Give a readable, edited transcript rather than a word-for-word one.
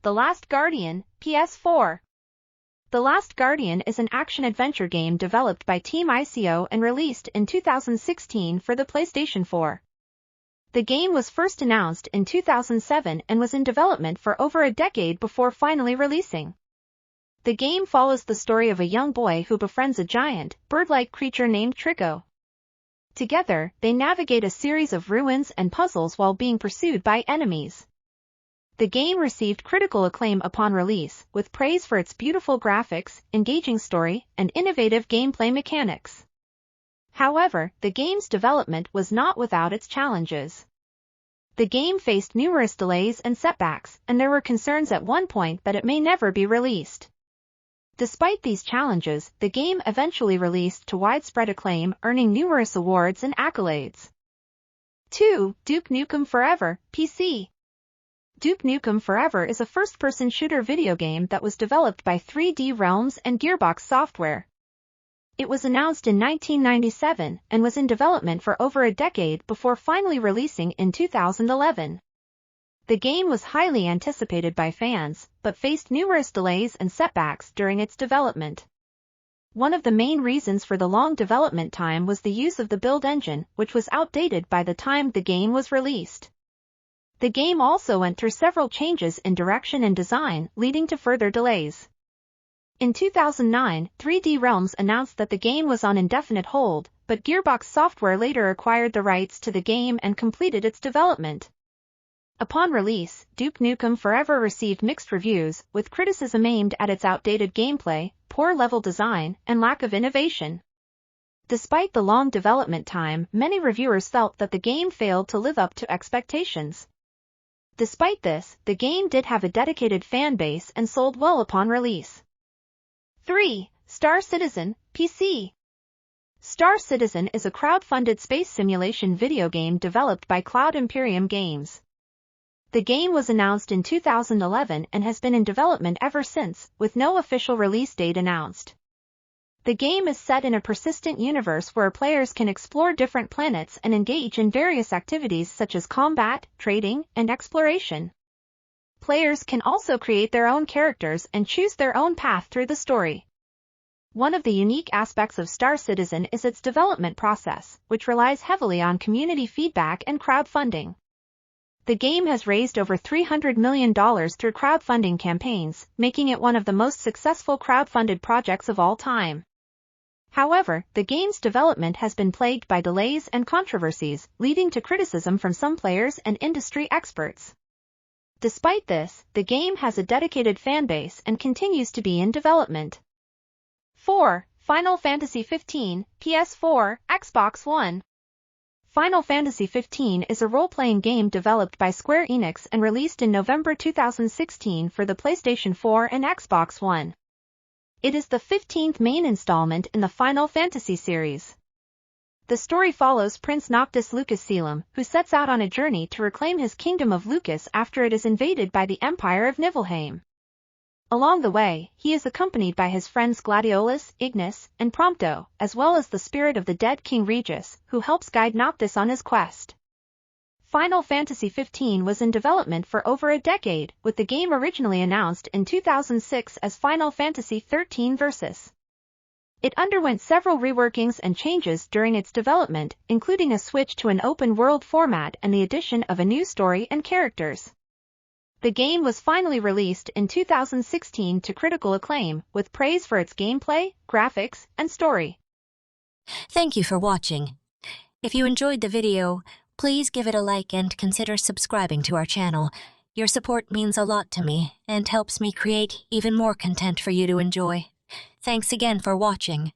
The Last Guardian, PS4. The Last Guardian is an action-adventure game developed by Team ICO and released in 2016 for the PlayStation 4. The game was first announced in 2007 and was in development for over a decade before finally releasing. The game follows the story of a young boy who befriends a giant, bird-like creature named Trico. Together, they navigate a series of ruins and puzzles while being pursued by enemies. The game received critical acclaim upon release, with praise for its beautiful graphics, engaging story, and innovative gameplay mechanics. However, the game's development was not without its challenges. The game faced numerous delays and setbacks, and there were concerns at one point that it may never be released. Despite these challenges, the game eventually released to widespread acclaim, earning numerous awards and accolades. 2. Duke Nukem Forever, PC. Duke Nukem Forever is a first-person shooter video game that was developed by 3D Realms and Gearbox Software. It was announced in 1997 and was in development for over a decade before finally releasing in 2011. The game was highly anticipated by fans, but faced numerous delays and setbacks during its development. One of the main reasons for the long development time was the use of the build engine, which was outdated by the time the game was released. The game also went through several changes in direction and design, leading to further delays. In 2009, 3D Realms announced that the game was on indefinite hold, but Gearbox Software later acquired the rights to the game and completed its development. Upon release, Duke Nukem Forever received mixed reviews, with criticism aimed at its outdated gameplay, poor level design, and lack of innovation. Despite the long development time, many reviewers felt that the game failed to live up to expectations. Despite this, the game did have a dedicated fan base and sold well upon release. 3. Star Citizen, PC. Star Citizen is a crowd-funded space simulation video game developed by Cloud Imperium Games. The game was announced in 2011 and has been in development ever since, with no official release date announced. The game is set in a persistent universe where players can explore different planets and engage in various activities such as combat, trading, and exploration. Players can also create their own characters and choose their own path through the story. One of the unique aspects of Star Citizen is its development process, which relies heavily on community feedback and crowdfunding. The game has raised over $300 million through crowdfunding campaigns, making it one of the most successful crowdfunded projects of all time. However, the game's development has been plagued by delays and controversies, leading to criticism from some players and industry experts. Despite this, the game has a dedicated fanbase and continues to be in development. 4. Final Fantasy XV, PS4, Xbox One. Final Fantasy XV is a role-playing game developed by Square Enix and released in November 2016 for the PlayStation 4 and Xbox One. It is the 15th main installment in the Final Fantasy series. The story follows Prince Noctis Lucas Selim, who sets out on a journey to reclaim his kingdom of Lucas after it is invaded by the Empire of Niflheim. Along the way, he is accompanied by his friends Gladiolus, Ignis, and Prompto, as well as the spirit of the dead King Regis, who helps guide Noctis on his quest. Final Fantasy XV was in development for over a decade, with the game originally announced in 2006 as Final Fantasy XIII Versus. It underwent several reworkings and changes during its development, including a switch to an open-world format and the addition of a new story and characters. The game was finally released in 2016 to critical acclaim, with praise for its gameplay, graphics, and story. Thank you for watching. If you enjoyed the video, please give it a like and consider subscribing to our channel. Your support means a lot to me and helps me create even more content for you to enjoy. Thanks again for watching.